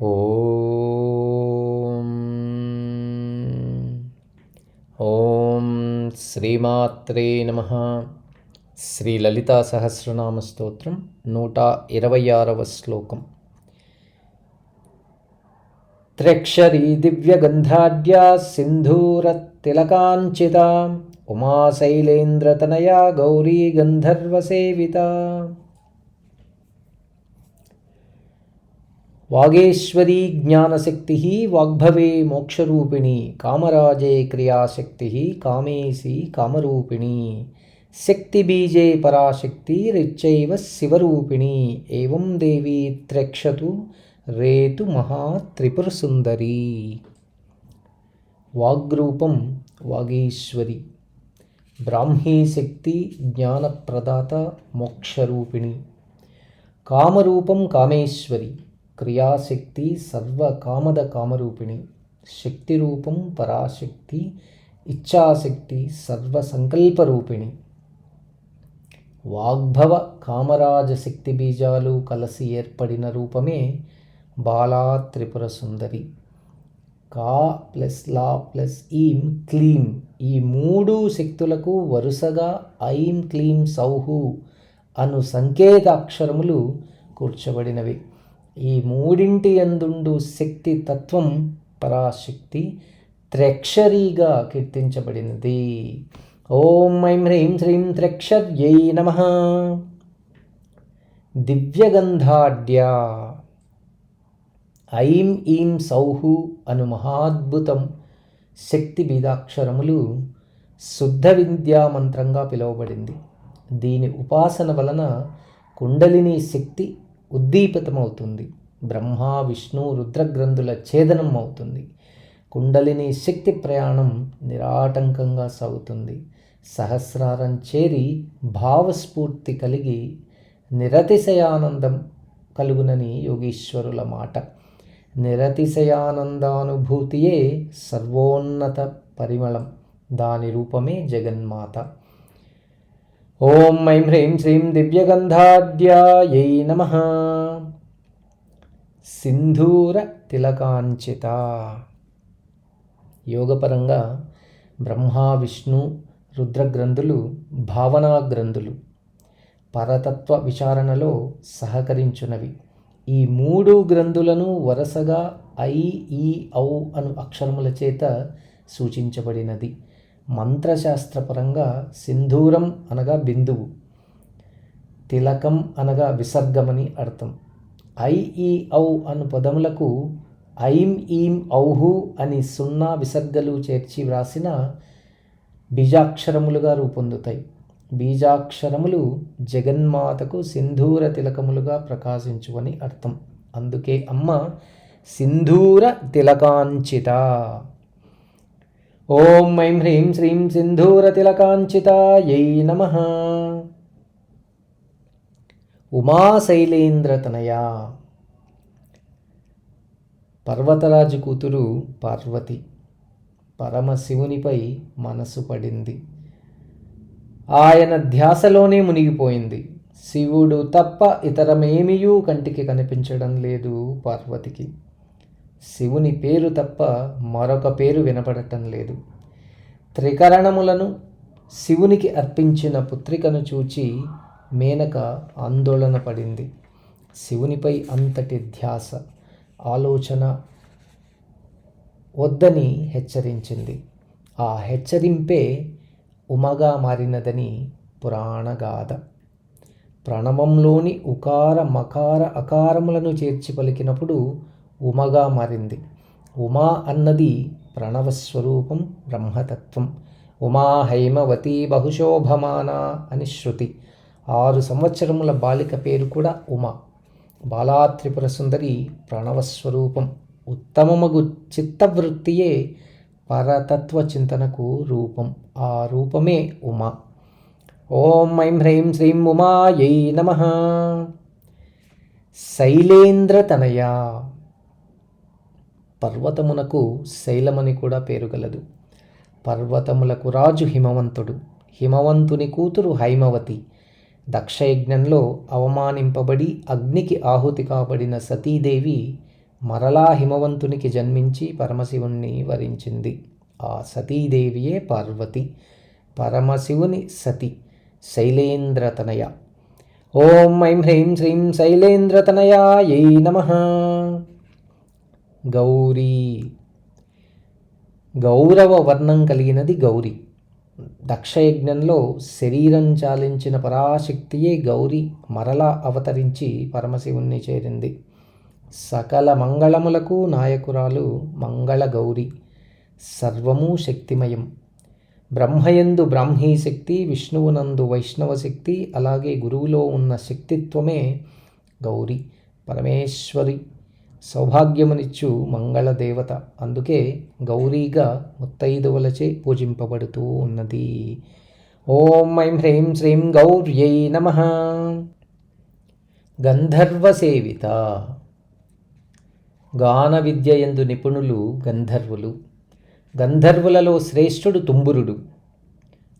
ఓం ఓం శ్రీమాత్రే నమః. శ్రీ లలితా సహస్రనామ స్తోత్రం 126వ శ్లోకం. త్ర్యక్షరీ దివ్యగంధాఢ్యా సింధూరతిలకాంచితా ఉమాశైలేంద్రతనయా గౌరీ గంధర్వసేవితా. వాగేశ్వరీ జ్ఞానశక్తి వాగ్భవే మోక్షరూపిణి కామరాజే క్రియాశక్తి కామేశీ కామరూపిణి శక్తిబీజే పరాశక్తి రిచ్చైవ శివరూపిణి ఏవం దేవీ త్ర్యక్షతు రేతు మహాత్రిపురసుందరీ. వాగ్రూపం వాగీశ్వరి, బ్రాహ్మీ శక్తి జ్ఞానప్రదాత మోక్షరూపిణి. కామరూపం కామేశ్వరి, క్రియాశక్తి సర్వకామద కామరూపిణి. శక్తిరూపం పరాశక్తి, ఇచ్ఛాశక్తి సర్వసంకల్పరూపిణి. వాగ్భవ కామరాజ శక్తి బీజాలు కలిసి ఏర్పడిన రూపమే బాలా త్రిపుర సుందరి. కా ప్లస్ లా ప్లస్ ఈం క్లీం, ఈ మూడు శక్తులకు వరుసగా ఐం క్లీం సౌహు అను సంకేతాక్షరములు కూర్చబడినవి. ఈ మూడింటి యందుండు శక్తి తత్వం పరాశక్తి త్ర్యక్షరీగా కీర్తించబడినది. ఓం ఐం హ్రీం శ్రీం త్ర్యక్షర్యై నమః. దివ్యగంధాఢ్యా, ఐం ఈం సౌహు అను మహాద్భుతం శక్తి బీజాక్షరములు శుద్ధ విద్యా మంత్రంగా పిలువబడింది. దీని ఉపాసన వలన కుండలిని శక్తి ఉద్దీపితమవుతుంది. బ్రహ్మ విష్ణు రుద్రగ్రంథుల ఛేదనం అవుతుంది. కుండలిని శక్తి ప్రయాణం నిరాటంకంగా సాగుతుంది. సహస్రారం చేరి భావస్ఫూర్తి కలిగి నిరతిశయానందం కలుగునని యోగీశ్వరుల మాట. నిరతిశయానందానుభూతియే సర్వోన్నత పరిమళం, దాని రూపమే జగన్మాత. ఓం ఐం హ్రీం శ్రీం దివ్యగంధాఢ్యాయై నమః. సింధూర తిలకాంచిత, యోగపరంగా బ్రహ్మ విష్ణు రుద్రగ్రంథులు భావనా గ్రంథులు, పరతత్వ విచారణలో సహకరించునవి. ఈ మూడు గ్రంథులను వరుసగా ఐ ఈ ఔ అను అక్షరముల చేత సూచించబడినది. మంత్రశాస్త్రపరంగా సింధూరం అనగా బిందువు, తిలకం అనగా విసర్గమని అర్థం. ఐ ఈ ఔ అను పదములకు ఐం ఈం ఔహు అని 0 విసర్గలు చేర్చి వ్రాసిన బీజాక్షరములుగా రూపొందుతాయి. బీజాక్షరములు జగన్మాతకు సింధూర తిలకములుగా ప్రకాశించువని అర్థం. అందుకే అమ్మ సింధూర తిలకాంచిత. ఓం ఐం హ్రీం శ్రీం సింధూర తిలకాంచితాయై నమః. ఉమాశైలేంద్రతనయా, పర్వతరాజు కూతురు పార్వతి పరమశివునిపై మనసు పడింది. ఆయన ధ్యాసలోనే మునిగిపోయింది. శివుడు తప్ప ఇతరమేమియూ కంటికి కనిపించడం లేదు పార్వతికి. శివుని పేరు తప్ప మరొక పేరు వినపడటం లేదు. త్రికరణములను శివునికి అర్పించిన పుత్రికను చూచి మేనక ఆందోళన పడింది. శివునిపై అంతటి ధ్యాస, ఆలోచన వద్దని హెచ్చరించింది. ఆ హెచ్చరింపే ఉమగా మారినదని పురాణగాథ. ప్రణవంలోని ఉకార మకార అకారములను చేర్చి పలికినప్పుడు ఉమగా మారింది. ఉమా అన్నది ప్రణవస్వరూపం, బ్రహ్మతత్వం. ఉమా హైమవతి బహుశోభమానా అని శృతి. 6 సంవత్సరముల బాలిక పేరు కూడా ఉమ. బాలా త్రిపుర సుందరి ప్రణవస్వరూపం. ఉత్తమమగు చిత్తవృత్తియే పరతత్వ చింతనకు రూపం. ఆ రూపమే ఉమ. ఓం ఐం హ్రీం శ్రీం ఉమాయై నమః. శైలేంద్రతనయా, పర్వతమునకు శైలమని కూడా పేరు గలదు. పర్వతములకు రాజు హిమవంతుడు. హిమవంతుని కూతురు హైమవతి. దక్షయజ్ఞంలో అవమానింపబడి అగ్నికి ఆహుతి కాబడిన సతీదేవి మరలా హిమవంతునికి జన్మించి పరమశివుణ్ణి వరించింది. ఆ సతీదేవియే పార్వతి, పరమశివుని సతి, శైలేంద్రతనయ. ఓం ఐం హ్రీం శ్రీం శైలేంద్రతనయాయై నమః. గౌరీ, గౌరవ వర్ణం కలిగినది గౌరీ. దక్షయజ్ఞంలో శరీరం చాలించిన పరాశక్తియే గౌరీ మరలా అవతరించి పరమశివుణ్ణి చేరింది. సకల మంగళములకు నాయకురాలు మంగళగౌరి. సర్వము శక్తిమయం. బ్రహ్మయందు బ్రాహ్మీ శక్తి, విష్ణువునందు వైష్ణవ శక్తి, అలాగే గురువులో ఉన్న శక్తిత్వమే గౌరి, పరమేశ్వరి, సౌభాగ్యమునిచ్చు మంగళదేవత. అందుకే గౌరీగా ముత్తైదువులచే పూజింపబడుతూ ఉన్నది. ఓం ఐం హ్రీం శ్రీం గౌర్యై నమః. గంధర్వసేవిత. గాన విద్యయందు నిపుణులు గంధర్వులు. గంధర్వులలో శ్రేష్ఠుడు తుంబురుడు.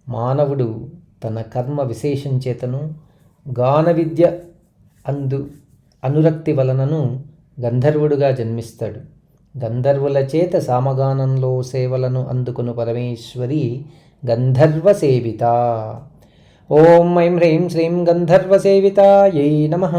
మానవుడు తన కర్మ విశేషం చేతను గాన విద్య అందు అనురక్తి వలనను గంధర్వుడుగా జన్మిస్తాడు. గంధర్వుల చేత సామగానంలో సేవలను అందుకును పరమేశ్వరి గంధర్వసేవిత. ఓం ఐం హ్రీం శ్రీం గంధర్వసేవితాయై నమః.